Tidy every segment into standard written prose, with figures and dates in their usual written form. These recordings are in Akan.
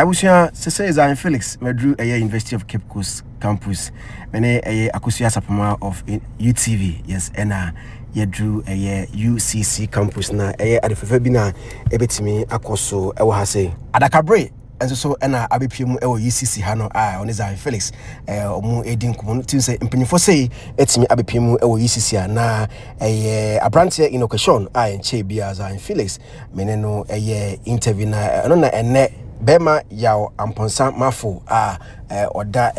I wish you say Zionfelix Medru a University of Cape Coast campus. Mene a Akusia Sapama of UTV. Yes, and ye drew a UCC campus na at the Febina ebetimi akoso ewo hase. Adakabre and so abepim ewo UCC hano on Zionfelix omu edin kumo say mpanyfo say etimi abepim ewo UCC na abrante in occasion enche bia Zionfelix mene no interview na no na ene Bema yaw amponsa mafo oda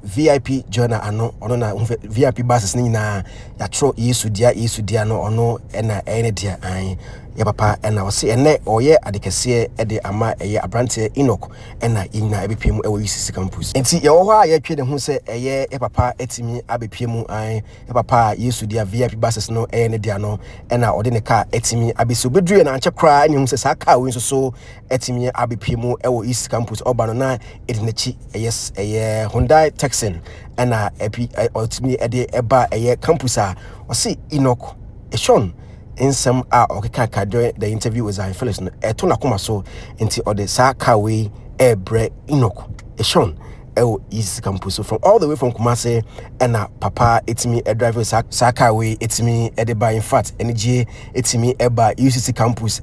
VIP journal ano ono na VIP buses ni na yatro Yesu dia no ono na ene dia an ya papa na wose ene oye adekese de ama abrante Enoch na ina ebepiem e UCC campus enti ye wo ha ya twe de ho se ya papa etimi abepiem an ya papa Yesu dia VIP buses no ene dia no na ode ne car etimi abeso bedru na anche kra ni ho se sa car we so etimi abepiem e UCC campus obano na edinachi yes Hyundai Texan na etimi de eba campus a wose Enoch Eshon in some okeka during the interview with Zionfelix no eto na koma so nti ode sa car we ebre Enoch Eshon UCC campus so from all the way from Kumasi and papa etimi driver sa car we etimi edeba in fact energy etimi eba UCC campus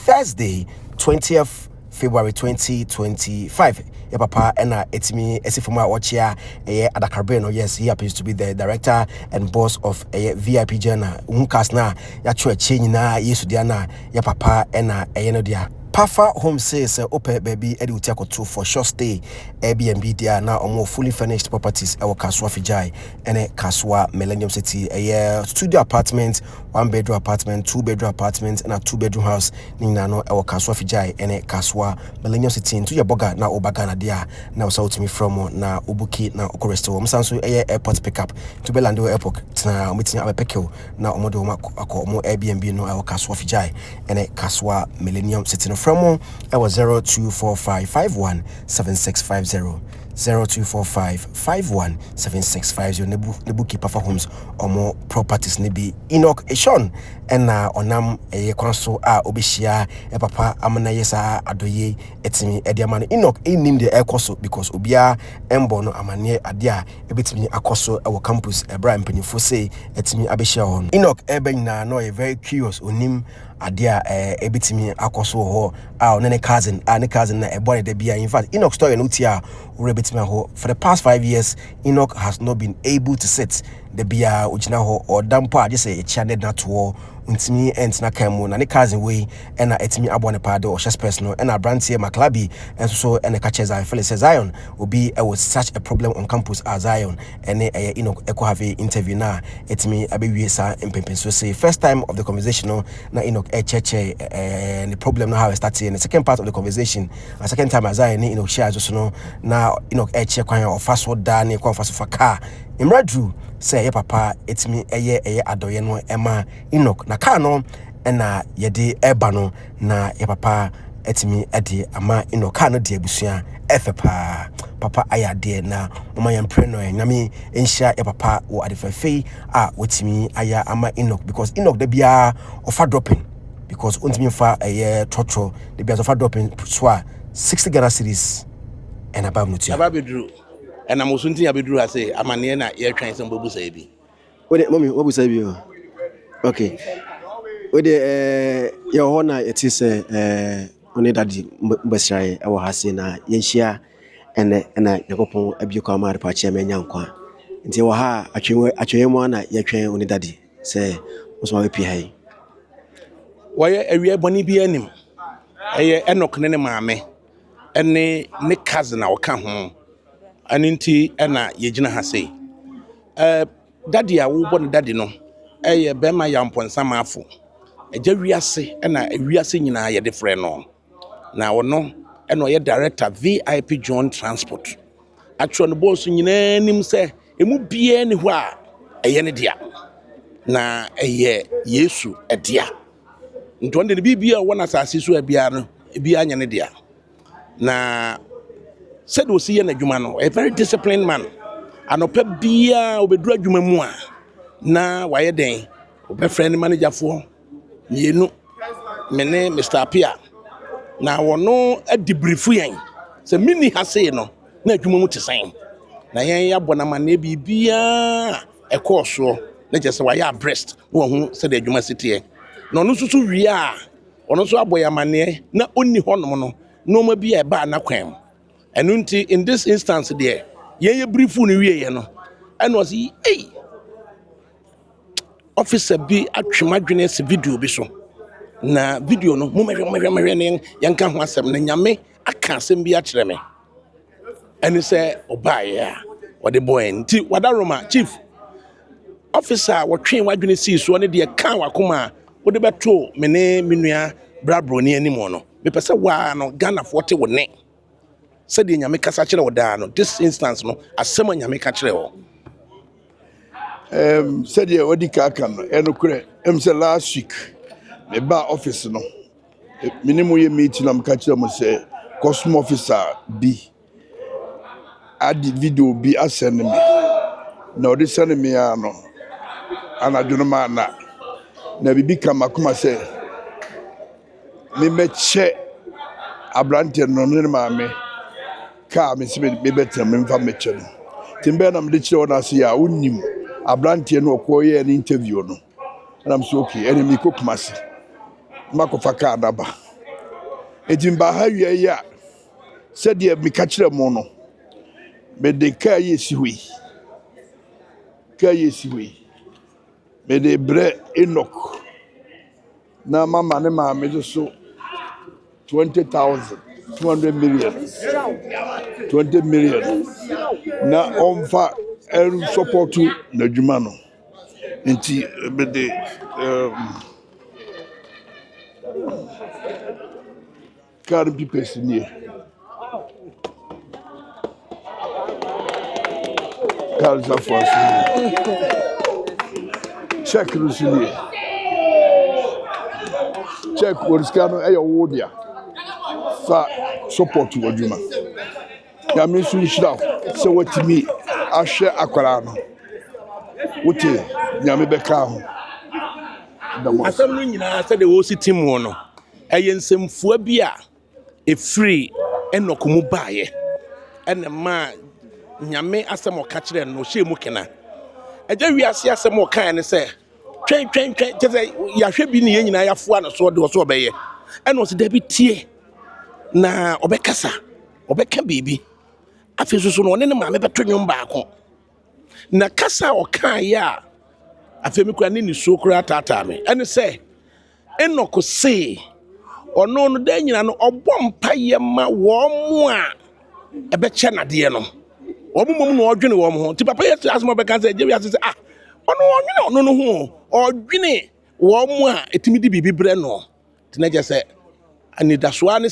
Thursday 20th February 2025. Ya papa etimi esifuma watchia Adakarbe no. Yes, he happens to be the director and boss of VIP journal. Unkas na ya chwe change na Yesu dia na ya papa no dia. Pafa Home says ope baby edi utiako 2 for short stay Airbnb dia na omo fully furnished properties ewo Kaswa Fijai ene Kaswa Millennium City studio apartment, 1 bedroom apartment, 2 bedroom apartment and a 2 bedroom house ni na no ewo Kaswa Fijai ene Kaswa Millennium City into your boga na obaga na dia na usa utimi from na ubuki na okoresto msanso airport pickup to Belando airport na umitin abepekeo na omodo omo Airbnb no ewo Kaswa Fijai ene Kaswa Millennium City no from I was 0245517650 0245517650 nebu keeper for homes or more properties nebi Enoch Eshon and onam konso obishia papa amana yesa adoye etimi ediamane Enoch name the aircoso because obia embo no amane adia ebetimi akoso our campus Abraham penifo say etimi abeshia hon Enoch ebena no very curious onim adia ebetimi akoso ho ne cousin na ebone de bia. In fact Enoch story no tia rebetimi ho for the past 5 years Enoch has not been able to sit the bia ujina ho or dampo ade say channel na to untimi entina kamu na ne cousin we na etimi abone pado or chest person na brantie Maclabi and so na ka cheza Felix Zion obi was such a problem on campus as Zion and Enoch eko have interview na etimi abewie sa empempen so say first time of the conversation na Enoch cheche the problem now how it started. And the second part of the conversation a second time as Zion Enoch share so no na Enoch cheche kwan of fast word da ne kwan fast for car imradru say papa etimi adoye no ema Enoch na car no na yede eba no na papa etimi ade ama Enoch car no de abusua efepa papa ayade na mama yampre no nyame enhia papa wo adefefe wetimi aya ama Enoch because Enoch de bia offer dropping because untimi fa trotro de bia offer dropping so 60 Ghana cedis and above no tia ababedru and I'm also thinking abedru I say amane na ye twan some bobu say bi mommy what say bi okay we the your honor it is oni dadi mbasrai ewo hase na yenhia ene na yakopon abiekwa ma repa chia menya nkwa nti wo ha atwe mu na yetwen oni dadi se muso ma pi hai waye awie boni bi anim Enoch ne maame ene ne cousin na waka ho aninti na yegina hase dadi a wo boni dadi no bema yamponsa mafo eja wiase na wiase nyina ye de frɛ no na wono eno ye director VIP John Transport actually no boss nyina nim se emu bia ni ho a eye ne dia na eye Yesu edia ntonde ne bibia wona asase so abia no bia anya ne dia na said o see na dwuma no a very disciplined man anopa bia obeduru adwuma mu a na waye den obefriend manager fo yenu mene Mr. Apia na wono adibrifu yen sɛ mini ha sei no na adwuma mu te sɛn na yɛn yɛabɔ na ma na biribiara ɛkɔɔ soɔ na kyerɛ sɛ wayɛ abreast na wɔn ho sɛ de adwuma si teɛ na ɔno nso so wie a ɔno nso abɔ yɛ amanneɛ na ɔnni hɔnom no nneɛma bi a ɛbaa n'akwan mu ɛno nti in this instance deɛ yɛn yɛ brief no wieɛ no ɛna ɔsi ei officer bi atwem adwene si video bi so na video no mo mehwɛ ne yɛnka ho asɛm na nyame aka asɛm bi akyerɛ me ɛne sɛ ɔbaeɛ a ɔde bɔɛ nti wadaroma chief officer wɔtwe wadwene sii soɔ ne deɛ ka wakoma a wode bɛto me ne me nua brabroni anim no mepɛ sɛ waa no Ghanafoɔ te wo ne sɛdeɛ nyame kasa kyerɛ wo daa no this instance no asɛm a nyame ka kyerɛ wo sɛdeɛ wadi kaka no ɛnokorɛ sɛ last week me ba office no minimum yɛ meeting na meka kyerɛ mo sɛ custom officer bi adi video bi asɛne me na ɔde sɛne me a no anadwo no ma na bibi ka makoma sɛ memɛkyɛ aberanteɛ no ne maame kaa me sɛ mebɛtena memfa mɛkyɛ no nti mbɛɛ na mede kyerɛ wɔ no ase a wonnim aberanteɛ no ɔkɔɔyɛɛ ne interview no ɛnam sɛ okay ɛne mekɔ kuma se makɔfa kaa naba enti mba ha wie yi a sɛdeɛ meka kyerɛ mo no mede kaa yɛ si hɔ yi mede brɛ Enoch na mama ne maame de so 20,000 200 million 20 million na ɔmfa support n'adwuma no nti mede car papers nie car support check rusini check woriskano ɛyɛ wo dia fa support w'adwuma ya me nso nhyira sɛ watimi ahwɛ akwara no wote nyame bɛka ho asɛm no nyinaa sɛ de wɔsi tim ho no ɛyɛ nsɛmfua bi a ɛfiri Enoch mu baeɛ ɛna ma nyame asɛm ɔka kyerɛ no ɔhyɛ mu kena ɛgya wiase asɛm ɔkae ne sɛ twɛn kyɛ sɛ yɛahwɛ bi ne yɛn nyinaa yɛafoa no so de wɔ so ɔbɛyɛ ɛna ɔsɛ da bi tie na ɔbɛkasa ɔbɛka biribi afei so no ɔne ne maame bɛto nnwom baako na kasa ɔkaeɛ a afei me kura ne nisuo kura taataa me ɛne sɛ Enoch se ɔno no da nyina no ɔbɔ mpayɛ ma wɔn a ɛbɛkyɛ nadeɛ no wɔn mmom na ɔdwene wɔn ho nti papa yɛ asɛm ɔbɛka sɛ gye wiase sɛ ɔno ɔdwene ɔno no ho ɔdwene wɔn a ɛtumi de biribi brɛ no nti na gye sɛ anidasoa ne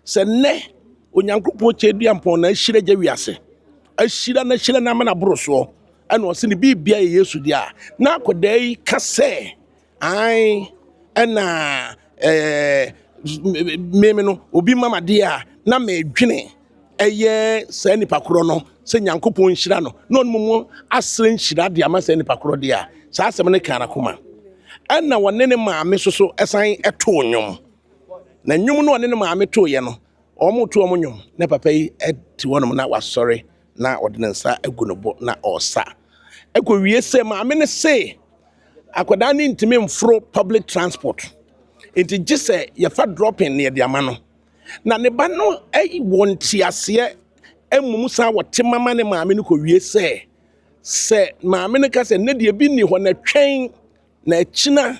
sɛ nnɛ onyankopɔn kyɛ duampɔn na ahyira gye wiase ahyira na ama na boro soɔ ɛna ɔse ne biribia yɛ Yesu deɛ a na akɔdaa yi ka sɛ an ɛna meme no obi mama deɛ a na medwene ɛyɛ saa nipa korɔ no sɛ nyankopɔn nhyira no na ɔno mu asere nhyira de ama saa nipa korɔ deɛ a saa asɛm ne ka na koma ɛna wɔne ne maame so ɛsan ɛtoo nnwom na nnwom no ɔne ne maame too yɛ no ɔmo to ɔmo nnwom na papa yi ɛte wɔnom na wasɔre na ɔde ne nsa agu no bo na ɔsa ɛkɔ wie sɛ maame ne se akwadaa ne ntimi mforo public transport enti gye sɛ yɛfa dropping ne yɛde ama no na ne ba no wɔ nteaseɛ mmom saa wɔte mama ne maame no kɔ wie sɛ maame no ka sɛ ne deɛ bi ni hɔ na twɛn na akyina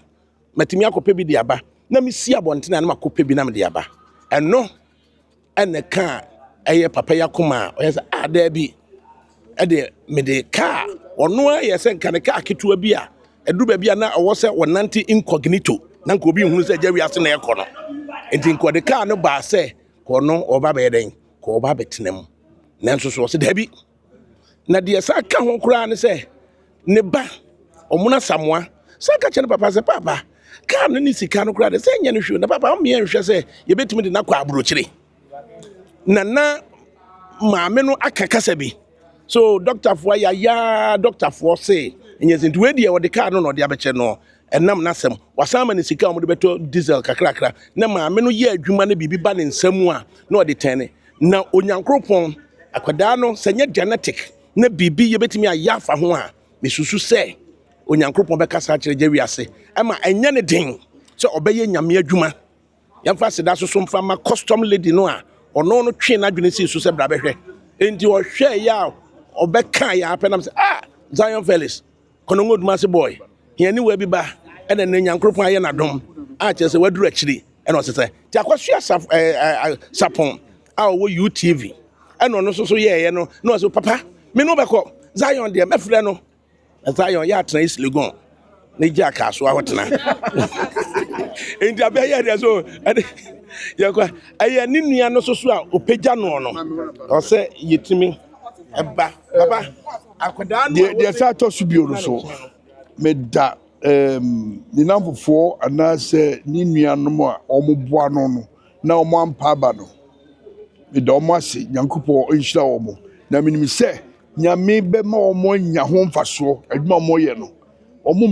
matumi akɔpɛ bi de aba na mesi abɔntene na makɔpɛ bi na mede aba ɛno ɛna ka ɛyɛ papa yakoma ɔyɛ sɛ ada bi ɛde mede kaa ɔno ayɛ sɛ nka ne kaa ketewa bi a ɛduru baabi a na ɔwɔ sɛ wɔnante incognito na nka obi nhunu sɛ gya wiase na ɛkɔ no nti nkɔde kaa no baa sɛ kɔno ɔba bɛyɛ dɛn kɔ ɔba bɛtena mu nanso so ɔsɛ dabi na deɛ saa ka ho koraa ne sɛ ne ba ɔmona samoa saa ka kyɛ ne papa sɛ papa kaa no ne sika no koraa de sɛ nyɛ no hwɛ na papa ɔmmea nhwɛ sɛ yɛbɛtumi de nakɔ aburokyire na maame no aka kasa bi so doctorfoɔ yaya doctorfoɔ se nyɛ sɛ nti wei deɛ wɔde kaa no na ɔde abɛkyɛ no ɛnam n'asɛm wasan ma ne sika a wɔde bɛtɔ diesel kakrakra na maame no yɛ adwuma no biribi ba ne nsam a na ɔde tɛn ne na onyankopɔn akwadaa no sɛ nyɛ genetic na biribi yɛbɛtumi ayɛ afa ho a mesusu sɛ onyankopɔn bɛkasa akyerɛ gye wiase ɛma ɛnyɛ ne den sɛ ɔbɛyɛ nyame adwuma yɛmfa seda so so mfa ma custom lady no a ɔno no twe n'adwene sii so sɛ bra bɛhwɛ enti ɔhwɛ yɛ a ɔbɛka yɛ apɛ nam sɛ Zionfelix kɔnɔngɔ duma se boy hiani wa bi ba ɛna ne nyankopɔn ayɛ n'adom a kyerɛ sɛ waduru akyiri ɛna ɔsɛ sɛ ti akɔsua sapon a ɔwɔ UTV ɛna ɔno nso so yɛɛyɛ no na ɔsɛ papa me no bɛkɔ Zion deɛ mɛfrɛ no Zion yɛ atena East Legon ne gye aka so ahɔtena enti abɛyɛ deɛ so yɛkɔ ɛyɛ ne nua no so a ɔpagya no ɔsɛ yɛtumi ɛba papa akwadaa no deɛ sɛ atɔ so bio no so meda ne namfofoɔ anaasɛ ne nuanom a ɔmoboa no na ɔmo ampa aba no meda ɔmo ase nyankopɔn ɔnhyira ɔmo na menim sɛ nyame bɛma ɔmo anya ho mfasoɔ adwuma ɔmo yɛ no ɔmo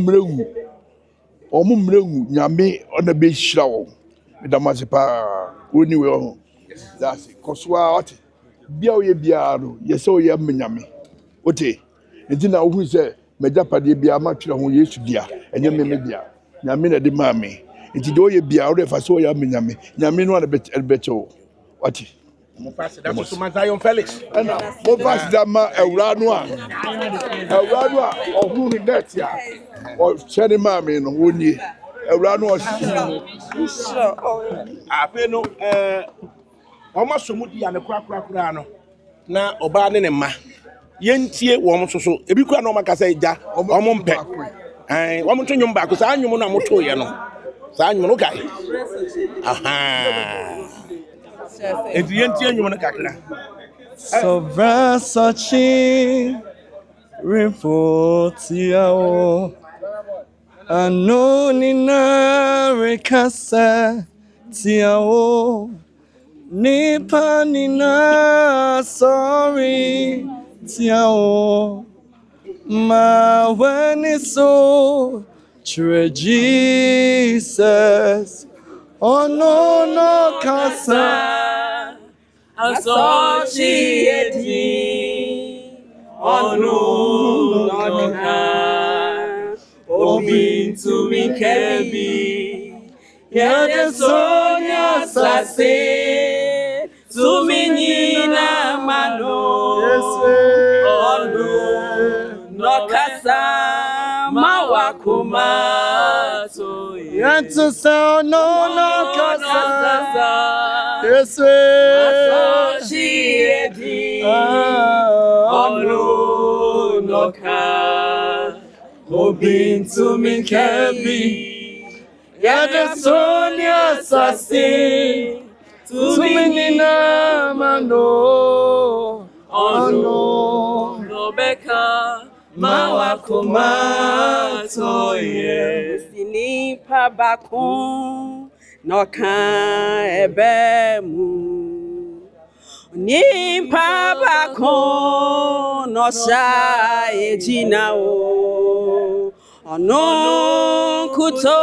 mmerɛ wu nyame ɔna bɛhyira wɔn meda mo ase paa wɔni wɔ ho dase kɔsoa ɔte bia ɔyɛ biara no yɛsɛ ɔyɛ nyame ote nti na wohu sɛ magyapadeɛ biara matwerɛ ho Yesu bia ɛnyɛ meme bia nyame na de maa me nti deɛ ɔyɛ biara wode fa sɛ ɔyɛ nyame no ana bɛkyɛ wo wate Zionfelix ɛna mofa sida ma awura no a ɔhunu ne net a ɔhyɛ ne maa me no wɔnie awura no afei no ɔma so mu di ane korakora no na ɔbaa ne mma yɛntie wɔn so ebi kura na ɔma kasa gya ɔmo mpɛ wɔn to nnwom baako saa nnwom no a moto yɛ no saa nnwom no kae enti yɛntie nnwom no kakra Sobra sachi reportiao anonina rekasa tiao nipa nina sorry tiao ma when it's so true Jesus oh no kasa associate onu noka obi to me kebi yade sonya sase to me nina mano onu nokasa mawakuma so yatu sa no kasa Yesu associate onu noka obi to me kebi yade sonya sase to me nina mano onu nobeka mawakuma toye sini pabakun noka ebemu ni pabakun no sha ejina o onu kuto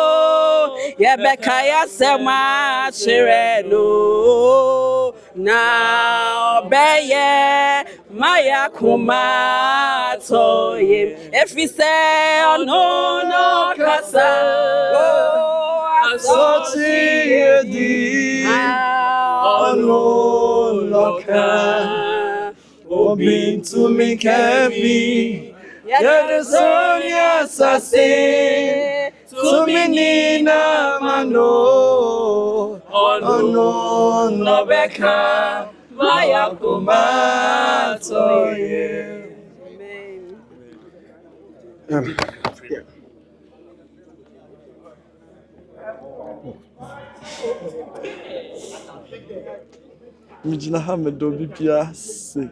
yebeka yasema chireno na obeye maya kuma toye efise ono no kasa associate ono noka obi to me kebi yade sonya sase to me nina mano ono nobeka maya kuma toye Mijina ha medo bibia se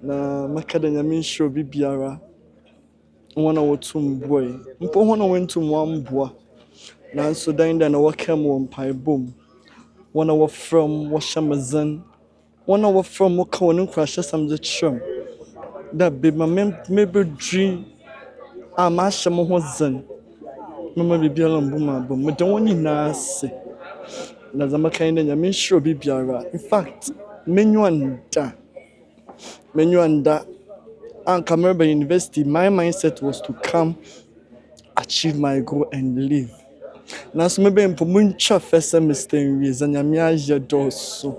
na makada nyame nhiro bibiara wana wotum boy mpo hono wentum wamboa na so dan na wakam won paibom wana wo from washamazan wana wo from wakawonin kwashe samje tram da be ma maybe dream ama hyem ho zan mama bibiara mbuma bom me don woni na se na zama kan da nyame nhiro bibiara in fact Menyuanda. And Cameroon University, my mindset was to come, achieve my goal, and leave. Now, so maybe in Pomuncha first semester in Rizanyamia Yadoso.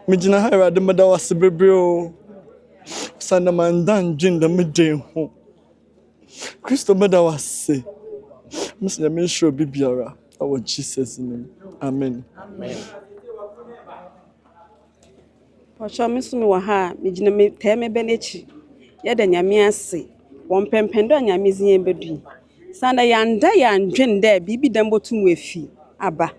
Mijina Hara, the mother was a baby. Sandamandan, Jin, the midday home. Christo mother was say, Miss Yamisho Bibiara, our Jesus' name. Amen. Pasha misumi wa ha mijina me teme benechi yada nyame ase won pempendo nyame zin bedu sanda yanda yandwende bibi dambo tum efi aba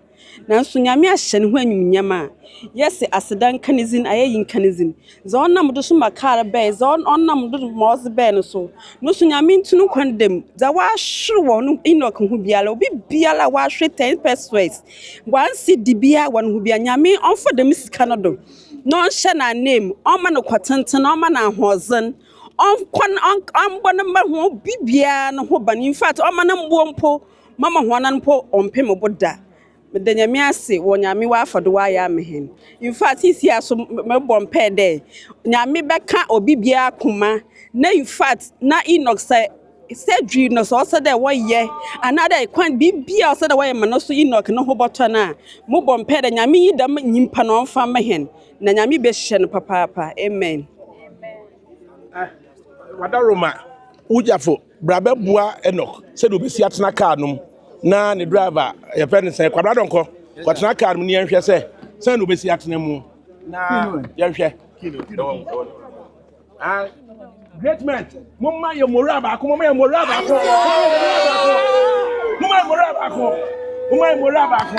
nanso nyame ahye ne ho anyunyama yes asedan kanizin ayeyin kanizin za onnam do so makara be za onnam do moz be no so no so nyame ntunu kwandem za wa hwere wo no inok ho biala obi biala wa hwere 10 pesos wansi dibia won ho bia nyame onfo dem sika no do no shana name on man kwatenten on man ahozen on bona ma ho bibia no ho ban in fact on man mbo mpo mama ho nan mpo ompem boda me nyame ase wo nyame wa afado wa ya mehen in fact isi aso me bompe de nyame beka obibia akoma na in fact na enoch say surgery no so say that one year another kwan bibia so that way man so enoch no ho boto na mo bompe de nyame yidam nyimpa no mfa mehen na nyame be hye no papa amen wada roma ujafo brabe bua enoch se do besi atena car num na ne driver ye pen say kwabra donko kwatena car num ne yanhwe se no besi atena mu na yanhwe great man mumma ye moraba ko mumma ye moraba ko mumma ye moraba ko mumma ye moraba ko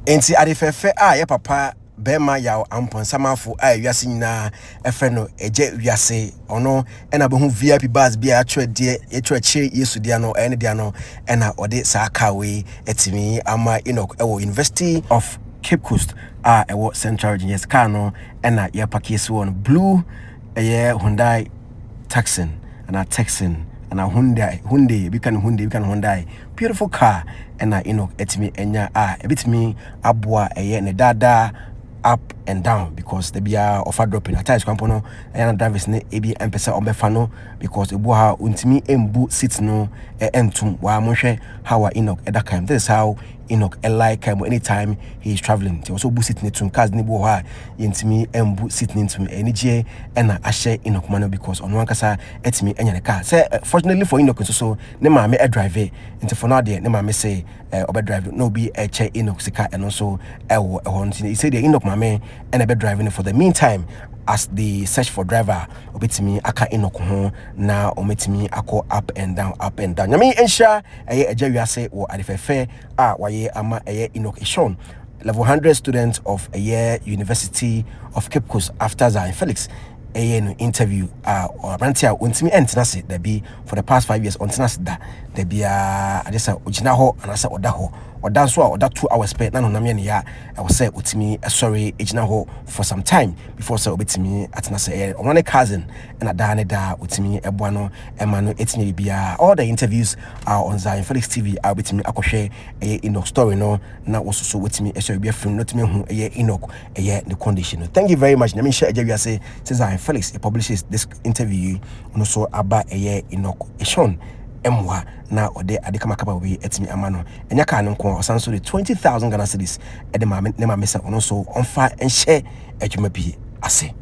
enti adefefe a ye papa bema yaw ampon samafo a wiase nyina efe no eje wiase ono ena be hu VIP bus bia atwe de etwe Yesu dia no ene dia no ena ode saa ka we etimi ama Enoch ewo University of Cape Coast ewo Central Region yes car no ena ye pakese won blue Hyundai Texan and a Texan and a Hyundai we can Hyundai beautiful car and Enoch etimi enya a bit me abwa ne dada up and down because they be offer dropping at times kwampono and drivers ne ebi empesa ombefano because ebu ha untimi embu sit no entum wa monhwe how Enoch edakam. This is how Enoch like anytime he is traveling. He also boost it netum cars ne bo ha yentimi embu sit netum enije na ahye Enoch mano because on one kasa etimi enya ne car. Say fortunately for Enoch so ne ma me drive into for now there ne ma me say obe drive no be che Enoch sika and also ewo he say the Enoch mame and a bit driving for the meantime as the search for driver obetimi aka Enoch ho na ometimi akọ up and down nyame ensha ejawiase wo adefefe waye ama Enoch Eshon level 100 student of a year University of Cape Coast after Zionfelix no interview or brantia untimi entenase there be for the past 5 years ontenase da there be adesa ogina ho anasa oda ho oda so oda 2 hours spent na no na me ya I was say utimi sorry ogina ho for some time before so obetimi atenase one cousin and ada ne da utimi eboa no ema no etimi bia all the interviews are on Zionfelix TV obetimi akohwe Enoch story no na wososo wetimi esho bia film no timi hu Enoch the condition. Thank you very much. Let me share say Felix publishes this interview no so aba Enoch Eshon emwa na ode adekama kaba we etimi amano enya ka nko osanso de 20,000 Ghana cedis e de ma mesa ono so onfa enhye adwuma bi ase.